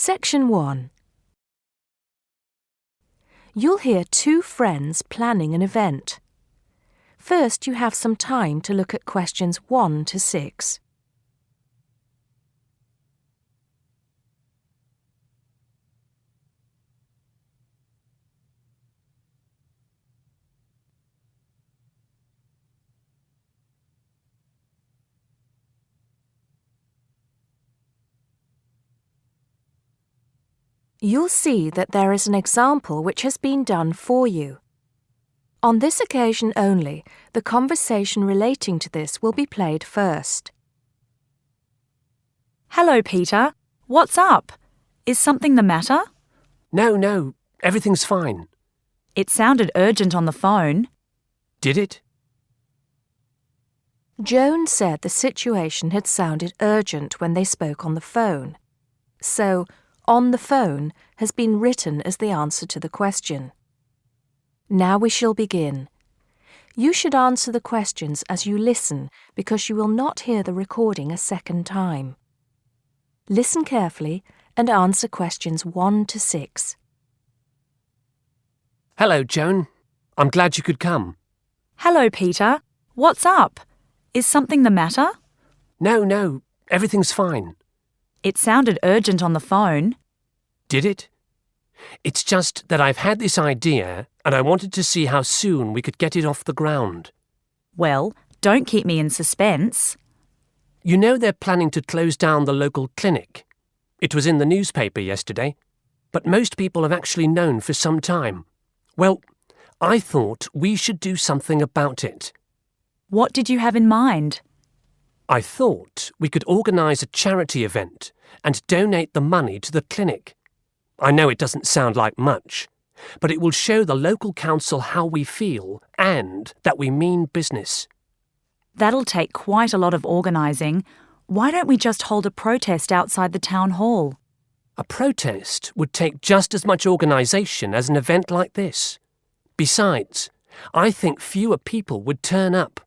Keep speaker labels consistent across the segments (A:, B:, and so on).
A: Section 1. You'll hear two friends planning an event. First, you have some time to look at questions 1 to 6. You'll see that there is an example which has been done for you. On this occasion only, the conversation relating to this will be played first.
B: Hello, Peter. What's up? Is something the matter?
C: No, everything's fine.
B: It sounded urgent on the phone.
C: Did it?
A: Joan said the situation had sounded urgent when they spoke on the phone. So, on the phone has been written as the answer to the question. Now we shall begin. You should answer the questions as you listen because you will not hear the recording a second time. Listen carefully and answer questions 1 to 6.
C: Hello, Joan. I'm glad you could come.
B: Hello, Peter. What's up? Is something the matter?
C: No, everything's fine.
B: It sounded urgent on the phone.
C: Did it? It's just that I've had this idea and I wanted to see how soon we could get it off the ground.
B: Well, don't keep me in suspense.
C: You know they're planning to close down the local clinic. It was in the newspaper yesterday, but most people have actually known for some time. Well, I thought we should do something about it.
B: What did you have in mind?
C: I thought we could organise a charity event and donate the money to the clinic. I know it doesn't sound like much, but it will show the local council how we feel and that we mean business.
B: That'll take quite a lot of organising. Why don't we just hold a protest outside the town hall?
C: A protest would take just as much organisation as an event like this. Besides, I think fewer people would turn up.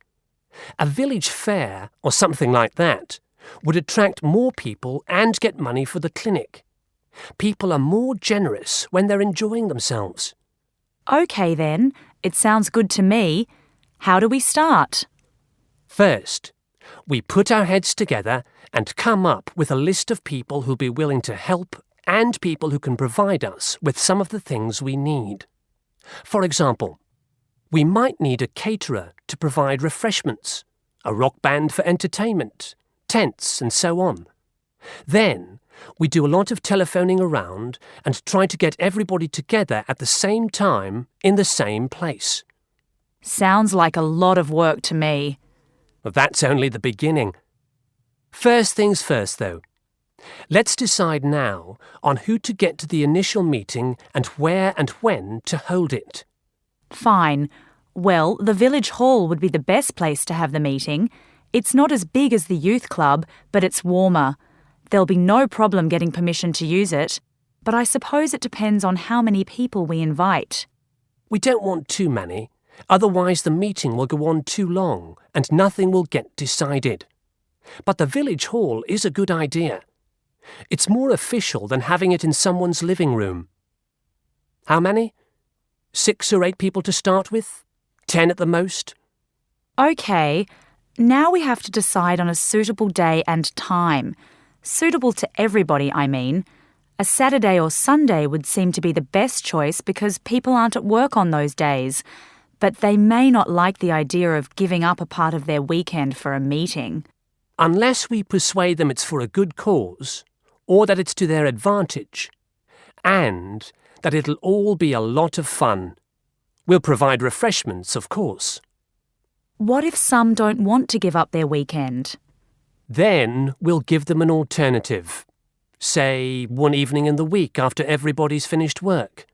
C: A village fair or something like that would attract more people and get money for the clinic. People are more generous when they're enjoying themselves.
B: OK then, it sounds good to me. How do we start?
C: First, we put our heads together and come up with a list of people who'll be willing to help and people who can provide us with some of the things we need. For example, we might need a caterer to provide refreshments, a rock band for entertainment, tents and so on. Then, we do a lot of telephoning around and try to get everybody together at the same time in the same place.
B: Sounds like a lot of work to me.
C: Well, that's only the beginning. First things first, though. Let's decide now on who to get to the initial meeting and where and when to hold it.
B: Fine. Well, the village hall would be the best place to have the meeting. It's not as big as the youth club, but it's warmer. There'll be no problem getting permission to use it, but I suppose it depends on how many people we invite.
C: We don't want too many, otherwise the meeting will go on too long and nothing will get decided. But the village hall is a good idea. It's more official than having it in someone's living room. How many? 6 or 8 people to start with? 10 at the most?
B: OK, now we have to decide on a suitable day and time. Suitable to everybody, I mean. A Saturday or Sunday would seem to be the best choice because people aren't at work on those days. But they may not like the idea of giving up a part of their weekend for a meeting.
C: Unless we persuade them it's for a good cause, or that it's to their advantage, and that it'll all be a lot of fun. We'll provide refreshments, of course.
B: What if some don't want to give up their weekend?
C: Then we'll give them an alternative. Say, one evening in the week after everybody's finished work.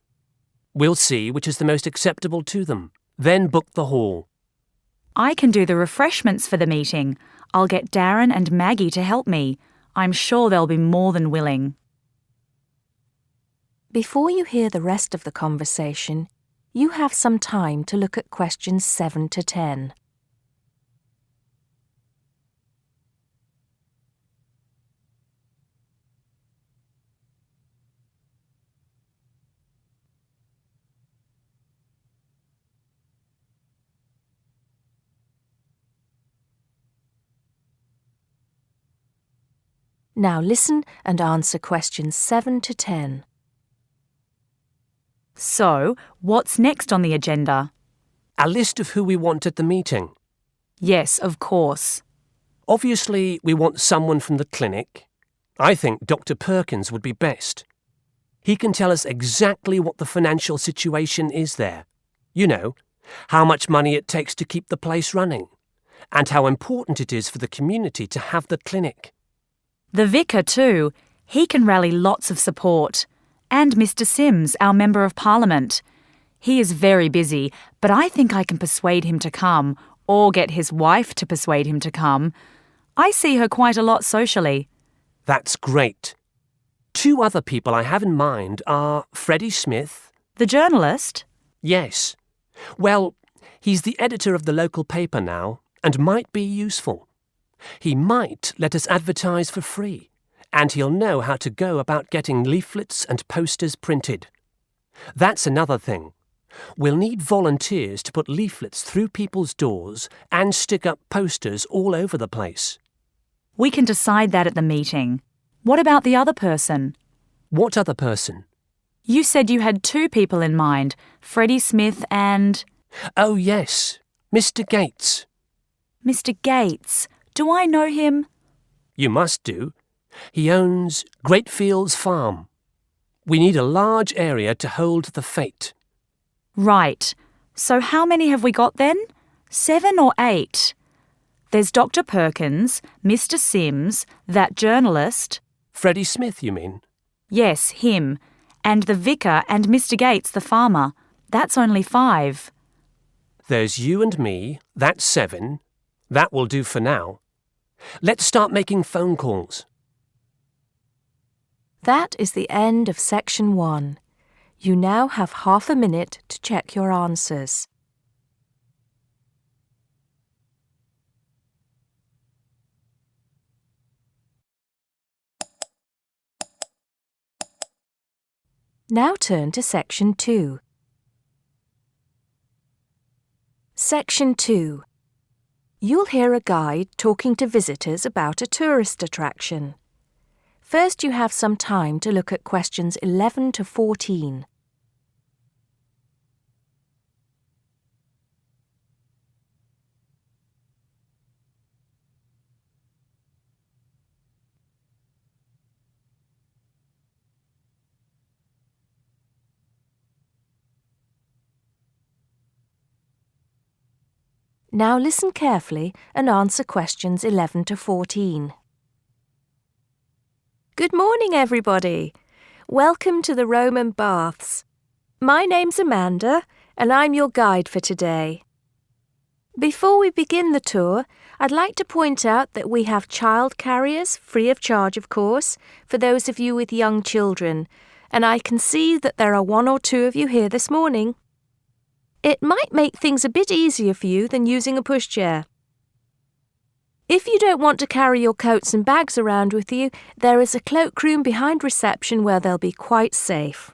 C: We'll see which is the most acceptable to them, then book the hall.
B: I can do the refreshments for the meeting. I'll get Darren and Maggie to help me. I'm sure they'll be more than willing.
A: Before you hear the rest of the conversation, you have some time to look at questions 7 to 10. Now listen and answer questions 7 to 10.
B: So, what's next on the agenda?
C: A list of who we want at the meeting.
B: Yes, of course.
C: Obviously, we want someone from the clinic. I think Dr. Perkins would be best. He can tell us exactly what the financial situation is there. You know, how much money it takes to keep the place running, and how important it is for the community to have the clinic.
B: The vicar too. He can rally lots of support. And Mr. Sims, our Member of Parliament. He is very busy, but I think I can persuade him to come, or get his wife to persuade him to come. I see her quite a lot socially.
C: That's great. 2 other people I have in mind are Freddie Smith.
B: The journalist?
C: Yes. Well, he's the editor of the local paper now and might be useful. He might let us advertise for free, and he'll know how to go about getting leaflets and posters printed. That's another thing. We'll need volunteers to put leaflets through people's doors and stick up posters all over the place.
B: We can decide that at the meeting. What about the other person?
C: What other person?
B: You said you had 2 people in mind, Freddie Smith and...
C: Oh, yes, Mr. Gates.
B: Mr. Gates. Do I know him?
C: You must do. He owns Greatfields Farm. We need a large area to hold the fete.
B: Right. So how many have we got then? 7 or 8? There's Dr. Perkins, Mr. Sims, that journalist...
C: Freddie Smith, you mean?
B: Yes, him. And the vicar and Mr. Gates, the farmer. That's only 5.
C: There's you and me, that's 7. That will do for now. Let's start making phone calls.
A: That is the end of section 1. You now have half a minute to check your answers. Now turn to section 2. Section 2. You'll hear a guide talking to visitors about a tourist attraction. First, you have some time to look at questions 11 to 14. Now listen carefully and answer questions 11 to 14. Good morning, everybody. Welcome to the Roman Baths. My name's Amanda, and I'm your guide for today. Before we begin the tour, I'd like to point out that we have child carriers, free of charge, of course, for those of you with young children, and I can see that there are 1 or 2 of you here this morning. It might make things a bit easier for you than using a pushchair. If you don't want to carry your coats and bags around with you, there is a cloakroom behind reception where they'll be quite safe.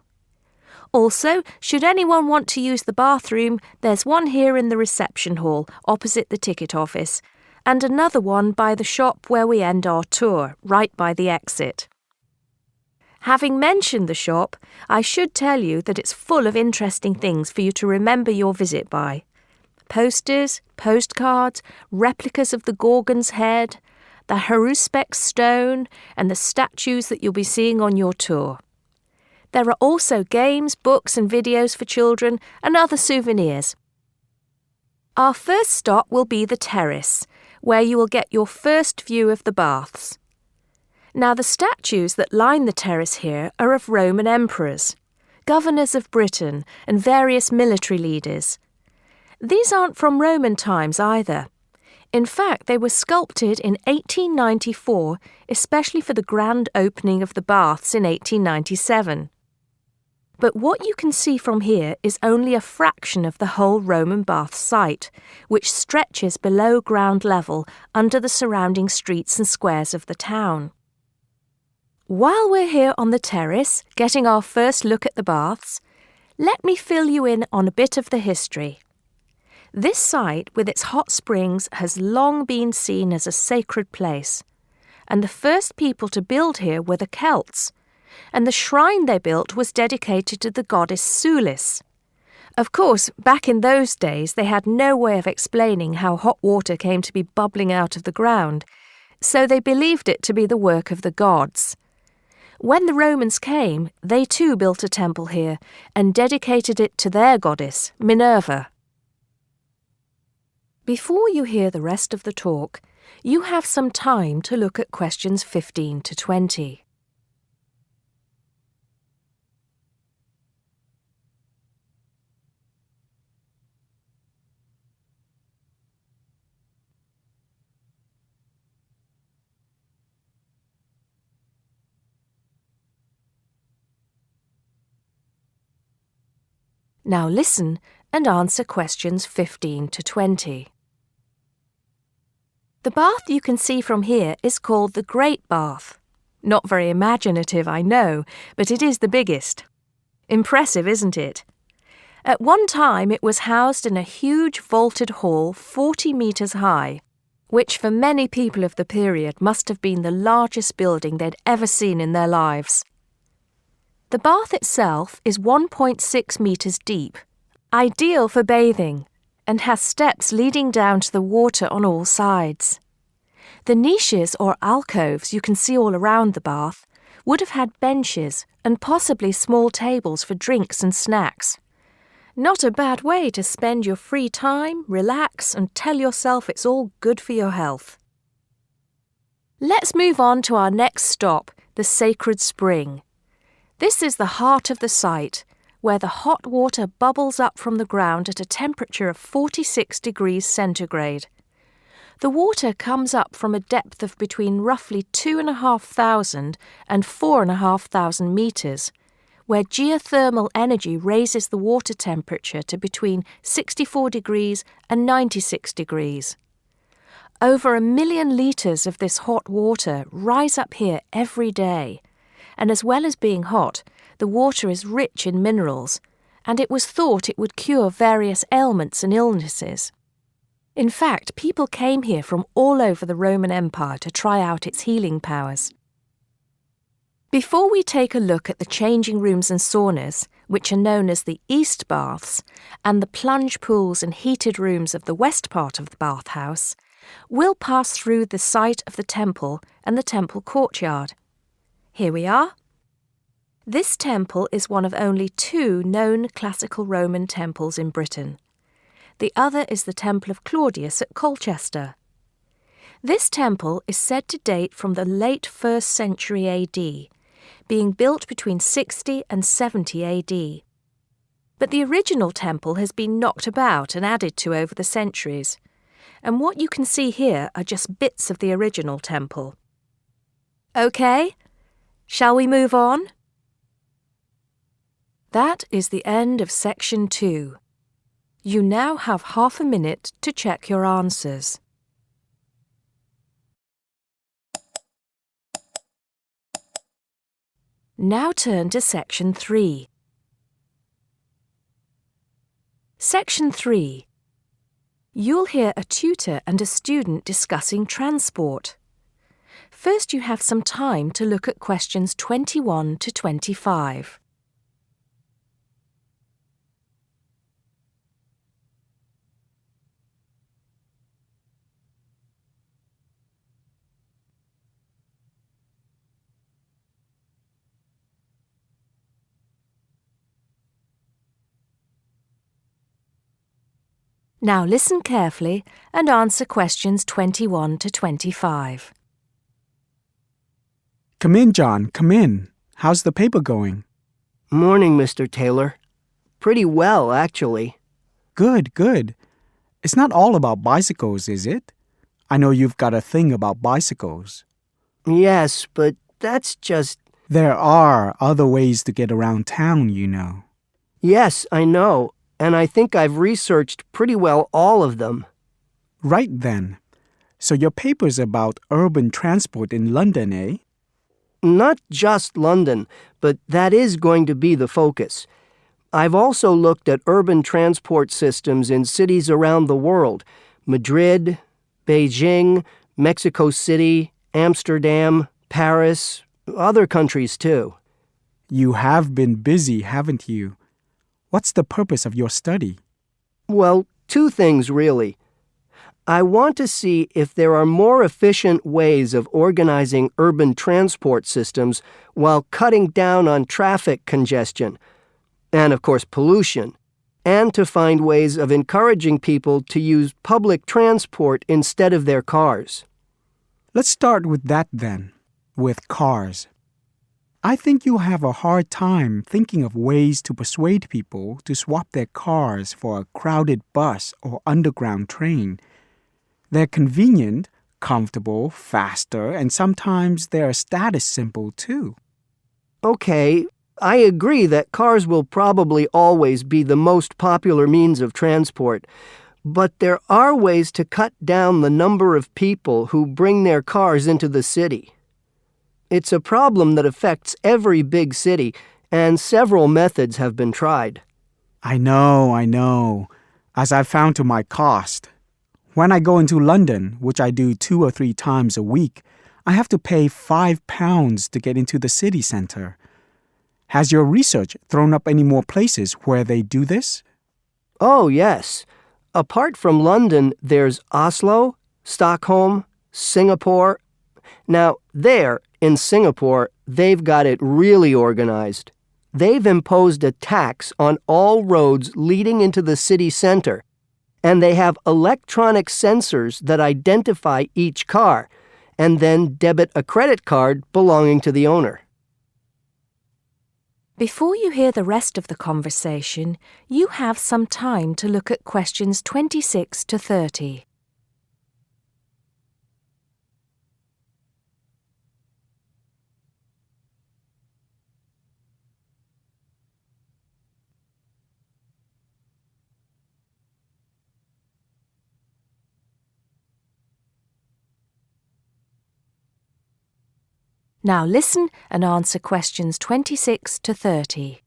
A: Also, should anyone want to use the bathroom, there's one here in the reception hall, opposite the ticket office, and another one by the shop where we end our tour, right by the exit. Having mentioned the shop, I should tell you that it's full of interesting things for you to remember your visit by. Posters, postcards, replicas of the Gorgon's head, the Haruspex stone, and the statues that you'll be seeing on your tour. There are also games, books and videos for children and other souvenirs. Our first stop will be the terrace, where you will get your first view of the baths. Now, the statues that line the terrace here are of Roman emperors, governors of Britain, and various military leaders. These aren't from Roman times either. In fact, they were sculpted in 1894, especially for the grand opening of the baths in 1897. But what you can see from here is only a fraction of the whole Roman bath site, which stretches below ground level under the surrounding streets and squares of the town. While we're here on the terrace, getting our first look at the baths, let me fill you in on a bit of the history. This site, with its hot springs, has long been seen as a sacred place. and the first people to build here were the Celts, and the shrine they built was dedicated to the goddess Sulis. Of course, back in those days they had no way of explaining how hot water came to be bubbling out of the ground, so they believed it to be the work of the gods. When the Romans came, they too built a temple here and dedicated it to their goddess, Minerva. Before you hear the rest of the talk, you have some time to look at questions 15 to 20. Now listen and answer questions 15 to 20. The bath you can see from here is called the Great Bath. Not very imaginative, I know, but it is the biggest. Impressive, isn't it? At one time it was housed in a huge vaulted hall 40 metres high, which for many people of the period must have been the largest building they'd ever seen in their lives. The bath itself is 1.6 metres deep, ideal for bathing, and has steps leading down to the water on all sides. The niches or alcoves you can see all around the bath would have had benches and possibly small tables for drinks and snacks. Not a bad way to spend your free time, relax, and tell yourself it's all good for your health. Let's move on to our next stop, the Sacred Spring. This is the heart of the site, where the hot water bubbles up from the ground at a temperature of 46 degrees centigrade. The water comes up from a depth of between roughly 2,500 and 4,500 metres, where geothermal energy raises the water temperature to between 64 degrees and 96 degrees. Over 1 million litres of this hot water rise up here every day, and as well as being hot, the water is rich in minerals, and it was thought it would cure various ailments and illnesses. In fact, people came here from all over the Roman Empire to try out its healing powers. Before we take a look at the changing rooms and saunas, which are known as the East Baths, and the plunge pools and heated rooms of the west part of the bathhouse, we'll pass through the site of the temple and the temple courtyard. Here we are. This temple is one of only 2 known classical Roman temples in Britain. The other is the Temple of Claudius at Colchester. This temple is said to date from the late 1st century AD, being built between 60 and 70 AD. But the original temple has been knocked about and added to over the centuries, and what you can see here are just bits of the original temple. OK, shall we move on? That is the end of section 2. You now have half a minute to check your answers. Now turn to section 3. Section 3. You'll hear a tutor and a student discussing transport. First, you have some time to look at questions 21 to 25. Now listen carefully and answer questions 21 to 25.
D: Come in, John, come in. How's the paper going?
E: Morning, Mr. Taylor. Pretty well, actually.
D: Good, good. It's not all about bicycles, is it? I know you've got a thing about bicycles.
E: Yes, but that's just...
D: There are other ways to get around town, you know.
E: Yes, I know, and I think I've researched pretty well all of them.
D: Right then. So your paper's about urban transport in London, eh?
E: Not just London, but that is going to be the focus. I've also looked at urban transport systems in cities around the world: Madrid, Beijing, Mexico City, Amsterdam, Paris, other countries too.
D: You have been busy, haven't you? What's the purpose of your study?
E: Well, two things really. I want to see if there are more efficient ways of organizing urban transport systems while cutting down on traffic congestion, and of course pollution, and to find ways of encouraging people to use public transport instead of their cars.
D: Let's start with that then, with cars. I think you'll have a hard time thinking of ways to persuade people to swap their cars for a crowded bus or underground train. They're convenient, comfortable, faster, and sometimes they're a status symbol too.
E: Okay, I agree that cars will probably always be the most popular means of transport, but there are ways to cut down the number of people who bring their cars into the city. It's a problem that affects every big city, and several methods have been tried.
D: I know, as I've found to my cost. When I go into London, which I do 2 or 3 times a week, I have to pay £5 to get into the city centre. Has your research thrown up any more places where they do this?
E: Oh, yes. Apart from London, there's Oslo, Stockholm, Singapore. Now, there, in Singapore, they've got it really organized. They've imposed a tax on all roads leading into the city center, and they have electronic sensors that identify each car, and then debit a credit card belonging to the owner.
A: Before you hear the rest of the conversation, you have some time to look at questions 26 to 30. Now listen and answer questions 26 to 30.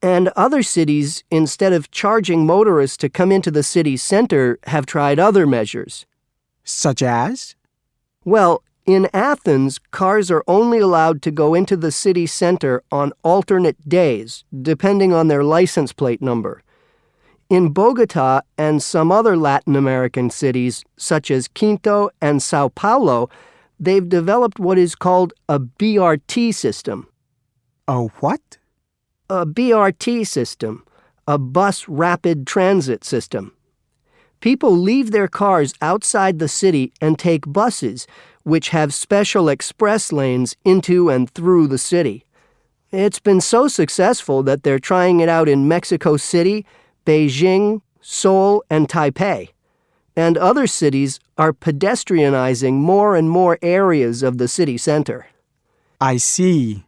E: And other cities, instead of charging motorists to come into the city center, have tried other measures.
D: Such as?
E: Well, in Athens, cars are only allowed to go into the city center on alternate days, depending on their license plate number. In Bogota and some other Latin American cities, such as Quito and Sao Paulo, they've developed what is called a BRT system.
D: A what?
E: A BRT system, a bus rapid transit system. People leave their cars outside the city and take buses, which have special express lanes into and through the city. It's been so successful that they're trying it out in Mexico City, Beijing, Seoul, and Taipei. And other cities are pedestrianizing more and more areas of the city center.
D: I see.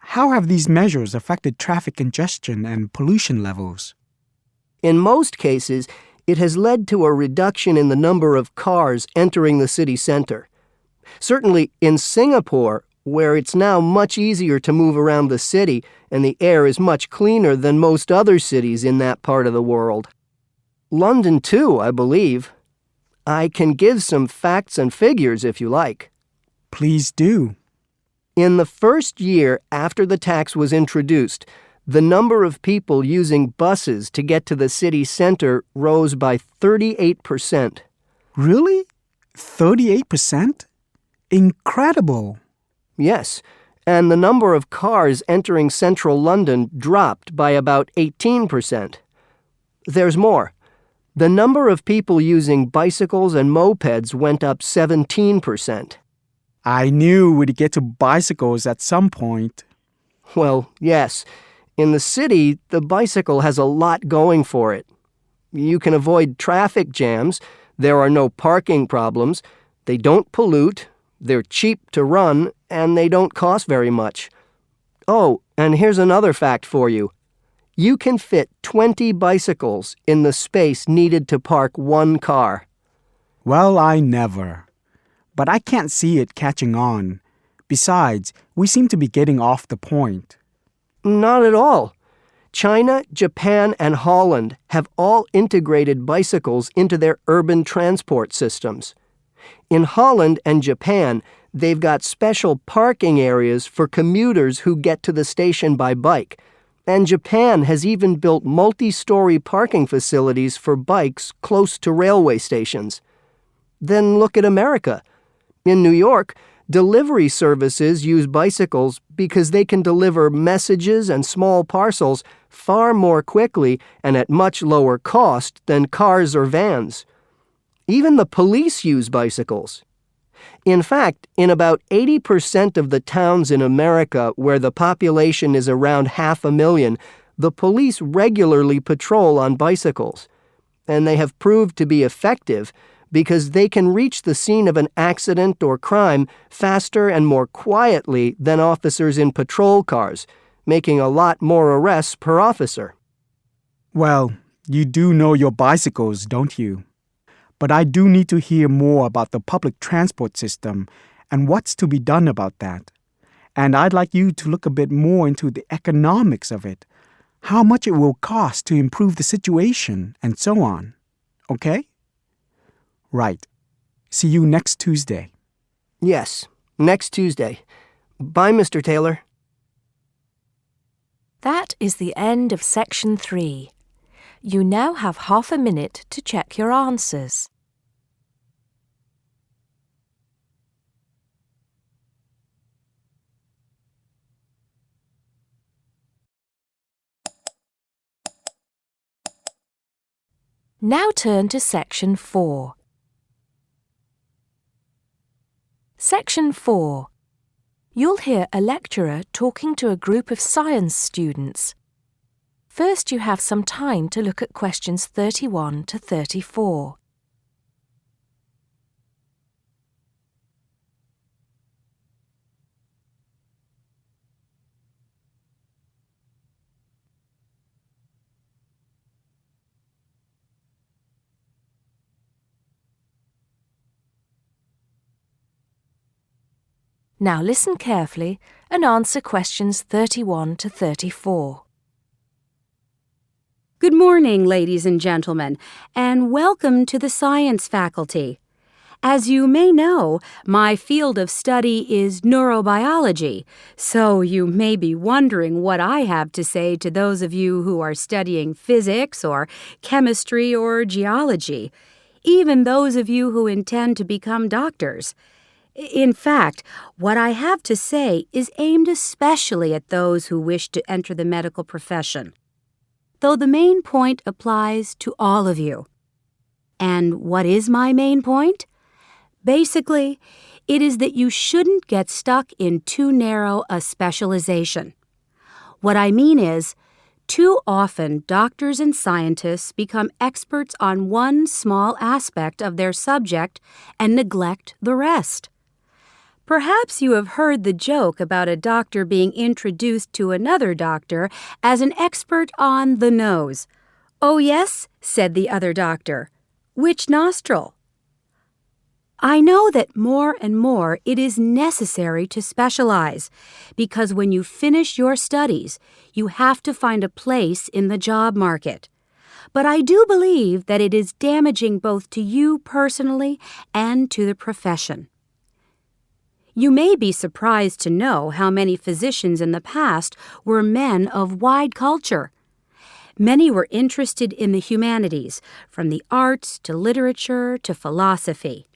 D: How have these measures affected traffic congestion and pollution levels?
E: In most cases, it has led to a reduction in the number of cars entering the city center. Certainly in Singapore, where it's now much easier to move around the city and the air is much cleaner than most other cities in that part of the world. London, too, I believe. I can give some facts and figures if you like.
D: Please do.
E: In the first year after the tax was introduced, the number of people using buses to get to the city center rose by 38%.
D: Really? 38%? Incredible.
E: Yes, and the number of cars entering central London dropped by about 18%. There's more. The number of people using bicycles and mopeds went up 17%.
D: I knew we'd get to bicycles at some point.
E: Well, yes. In the city, the bicycle has a lot going for it. You can avoid traffic jams, there are no parking problems, they don't pollute, they're cheap to run, and they don't cost very much. Oh, and here's another fact for you. You can fit 20 bicycles in the space needed to park one car.
D: Well, I never. But I can't see it catching on. Besides, we seem to be getting off the point.
E: Not at all. China, Japan, and Holland have all integrated bicycles into their urban transport systems. In Holland and Japan, they've got special parking areas for commuters who get to the station by bike. And Japan has even built multi-story parking facilities for bikes close to railway stations. Then look at America. In New York, delivery services use bicycles because they can deliver messages and small parcels far more quickly and at much lower cost than cars or vans. Even the police use bicycles. In fact, in about 80% of the towns in America where the population is around 500,000, the police regularly patrol on bicycles. And they have proved to be effective because they can reach the scene of an accident or crime faster and more quietly than officers in patrol cars, making a lot more arrests per officer.
D: Well, you do know your bicycles, don't you? But I do need to hear more about the public transport system and what's to be done about that. And I'd like you to look a bit more into the economics of it, how much it will cost to improve the situation, and so on. Okay? Right. See you next Tuesday.
E: Yes, next Tuesday. Bye, Mr. Taylor.
A: That is the end of Section 3. You now have half a minute to check your answers. Now turn to Section 4. Section 4. You'll hear a lecturer talking to a group of science students. First, you have some time to look at questions 31 to 34. Now listen carefully and answer questions 31 to 34.
F: Good morning, ladies and gentlemen, and welcome to the science faculty. As you may know, my field of study is neurobiology, so you may be wondering what I have to say to those of you who are studying physics or chemistry or geology, even those of you who intend to become doctors. In fact, what I have to say is aimed especially at those who wish to enter the medical profession, though the main point applies to all of you. And what is my main point? Basically, it is that you shouldn't get stuck in too narrow a specialization. What I mean is, too often doctors and scientists become experts on one small aspect of their subject and neglect the rest. Perhaps you have heard the joke about a doctor being introduced to another doctor as an expert on the nose. "Oh, yes," said the other doctor. "Which nostril?" I know that more and more it is necessary to specialize, because when you finish your studies, you have to find a place in the job market. But I do believe that it is damaging both to you personally and to the profession. You may be surprised to know how many physicians in the past were men of wide culture. Many were interested in the humanities, from the arts to literature to philosophy.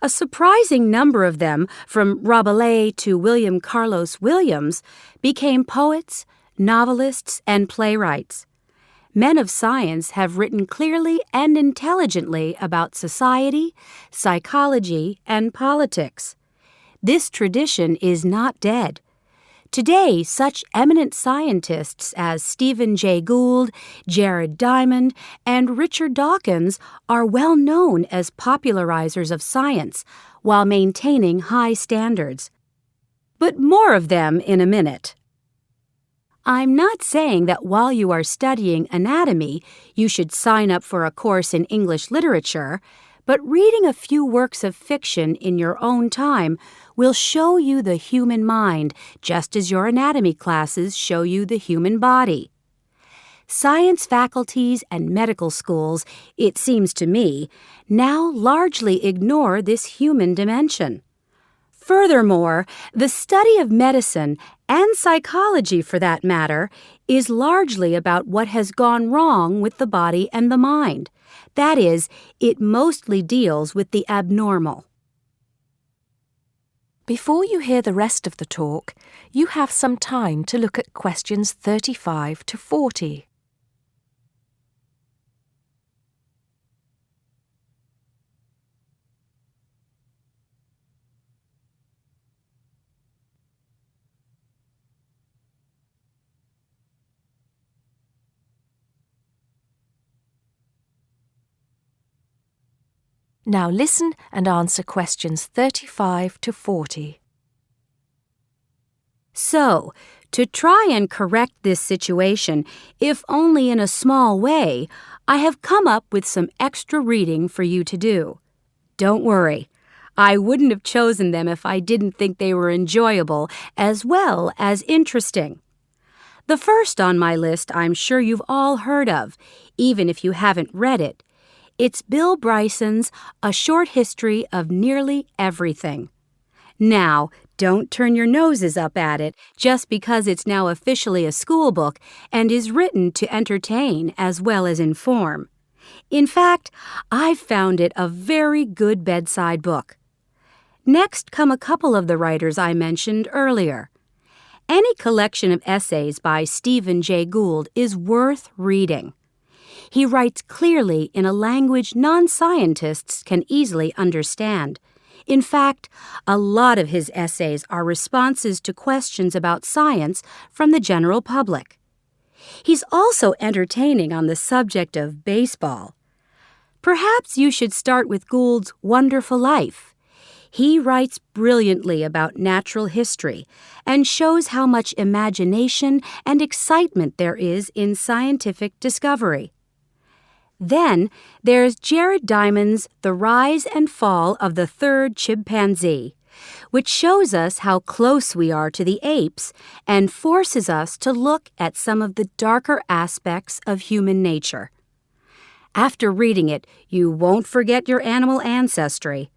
F: A surprising number of them, from Rabelais to William Carlos Williams, became poets, novelists, and playwrights. Men of science have written clearly and intelligently about society, psychology, and politics. This tradition is not dead. Today, such eminent scientists as Stephen Jay Gould, Jared Diamond, and Richard Dawkins are well known as popularizers of science while maintaining high standards. But more of them in a minute. I'm not saying that while you are studying anatomy, you should sign up for a course in English literature, but reading a few works of fiction in your own time will show you the human mind, just as your anatomy classes show you the human body. Science faculties and medical schools, it seems to me, now largely ignore this human dimension. Furthermore, the study of medicine, and psychology for that matter, is largely about what has gone wrong with the body and the mind. That is, it mostly deals with the abnormal.
A: Before you hear the rest of the talk, you have some time to look at questions 35 to 40. Now listen and answer questions 35 to 40.
F: So, to try and correct this situation, if only in a small way, I have come up with some extra reading for you to do. Don't worry, I wouldn't have chosen them if I didn't think they were enjoyable as well as interesting. The first on my list I'm sure you've all heard of, even if you haven't read it. It's Bill Bryson's A Short History of Nearly Everything. Now, don't turn your noses up at it just because it's now officially a school book and is written to entertain as well as inform. In fact, I've found it a very good bedside book. Next come a couple of the writers I mentioned earlier. Any collection of essays by Stephen Jay Gould is worth reading. He writes clearly in a language non-scientists can easily understand. In fact, a lot of his essays are responses to questions about science from the general public. He's also entertaining on the subject of baseball. Perhaps you should start with Gould's Wonderful Life. He writes brilliantly about natural history and shows how much imagination and excitement there is in scientific discovery. Then there's Jared Diamond's The Rise and Fall of the Third Chimpanzee, which shows us how close we are to the apes and forces us to look at some of the darker aspects of human nature. After reading it, you won't forget your animal ancestry.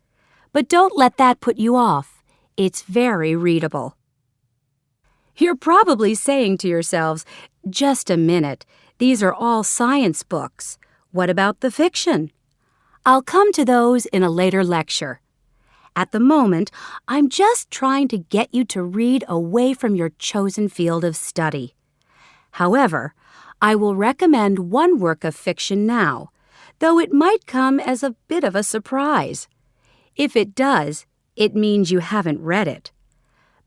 F: But don't let that put you off. It's very readable. You're probably saying to yourselves, just a minute, these are all science books. What about the fiction? I'll come to those in a later lecture. At the moment, I'm just trying to get you to read away from your chosen field of study. However, I will recommend one work of fiction now, though it might come as a bit of a surprise. If it does, it means you haven't read it.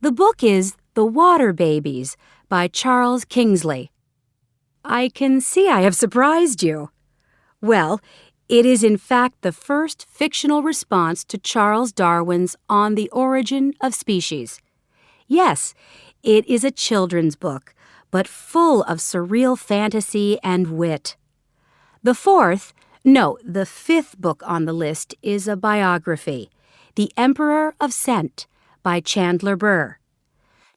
F: The book is The Water Babies by Charles Kingsley. I can see I have surprised you. Well, it is in fact the first fictional response to Charles Darwin's On the Origin of Species. Yes, it is a children's book, but full of surreal fantasy and wit. The fifth book on the list is a biography, The Emperor of Scent by Chandler Burr.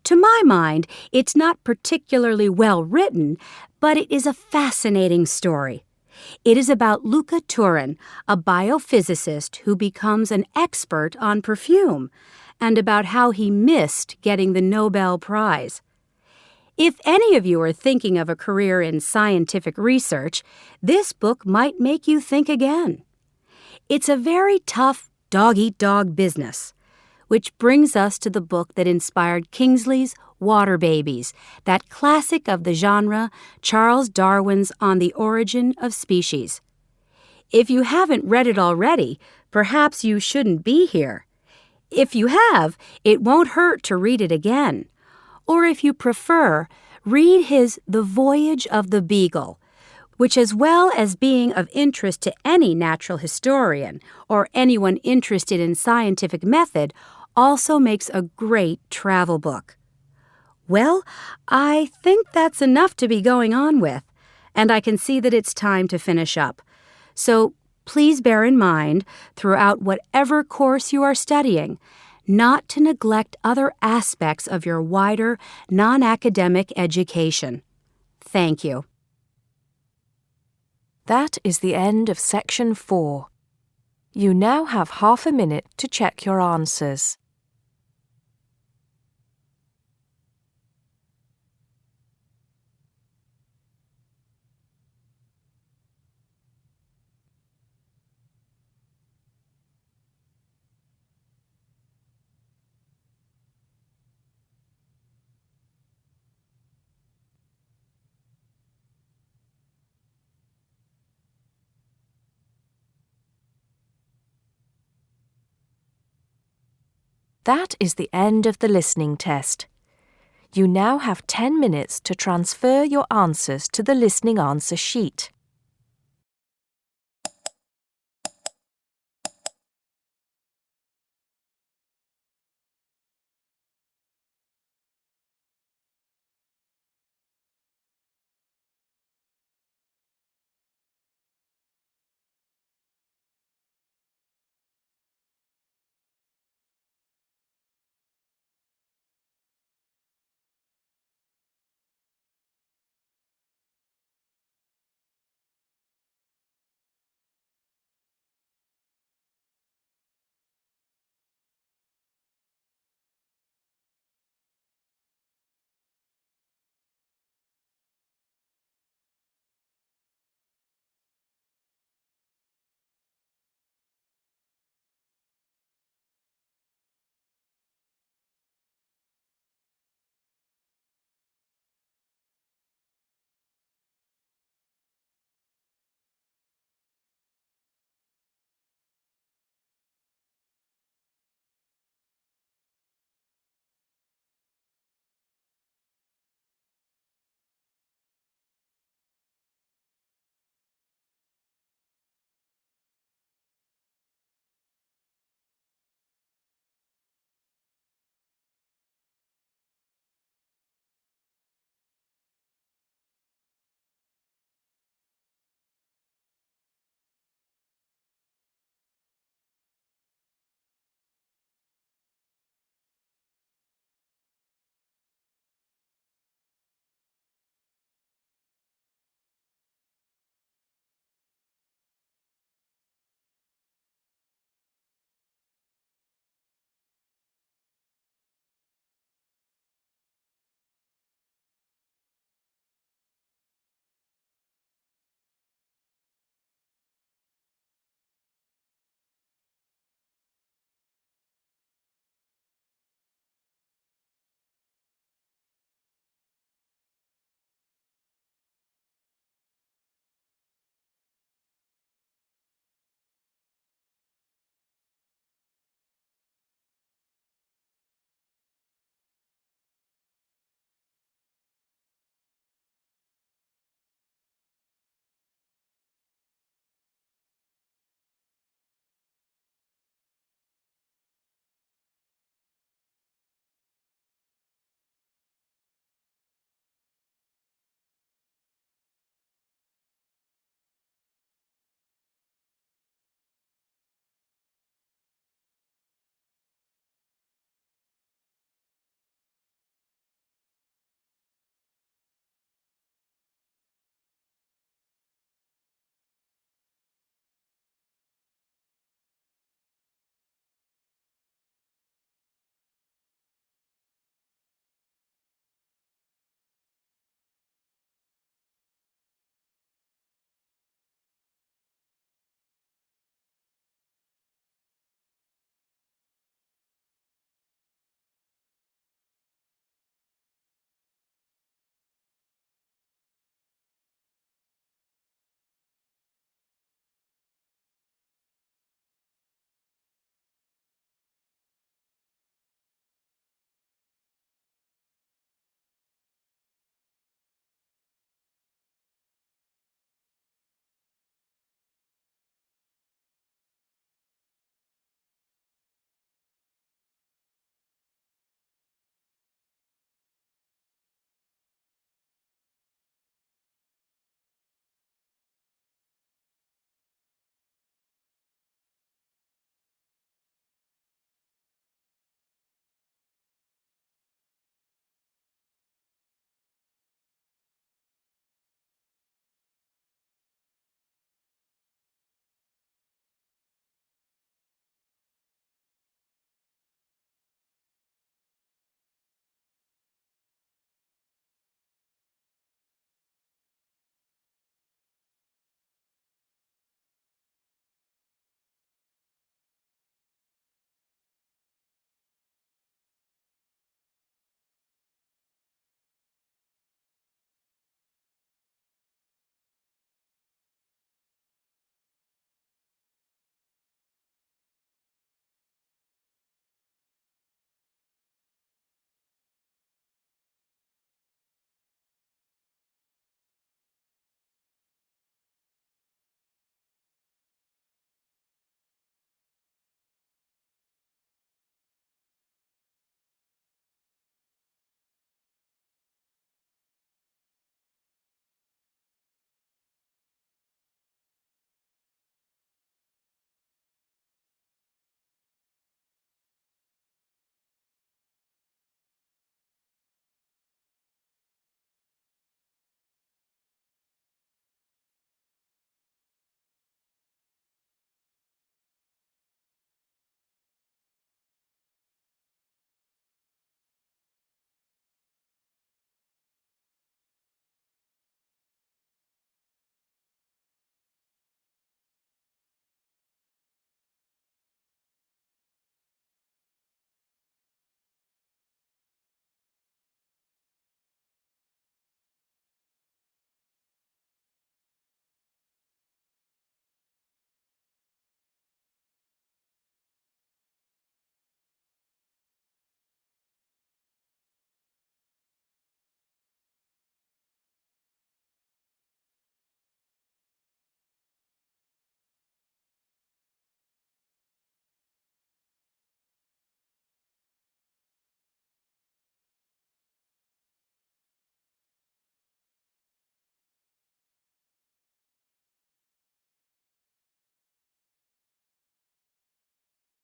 F: To my mind, it's not particularly well written, but it is a fascinating story. It is about Luca Turin, a biophysicist who becomes an expert on perfume, and about how he missed getting the Nobel Prize. If any of you are thinking of a career in scientific research, this book might make you think again. It's a very tough dog-eat-dog business, which brings us to the book that inspired Kingsley's Water Babies, that classic of the genre, Charles Darwin's On the Origin of Species. If you haven't read it already, perhaps you shouldn't be here. If you have, it won't hurt to read it again. Or if you prefer, read his The Voyage of the Beagle, which, as well as being of interest to any natural historian or anyone interested in scientific method, also makes a great travel book. Well, I think that's enough to be going on with, and I can see that it's time to finish up. So please bear in mind, throughout whatever course you are studying, not to neglect other aspects of your wider, non-academic education. Thank you.
A: That is the end of section 4. You now have half a minute to check your answers. That is the end of the listening test. You now have 10 minutes to transfer your answers to the listening answer sheet.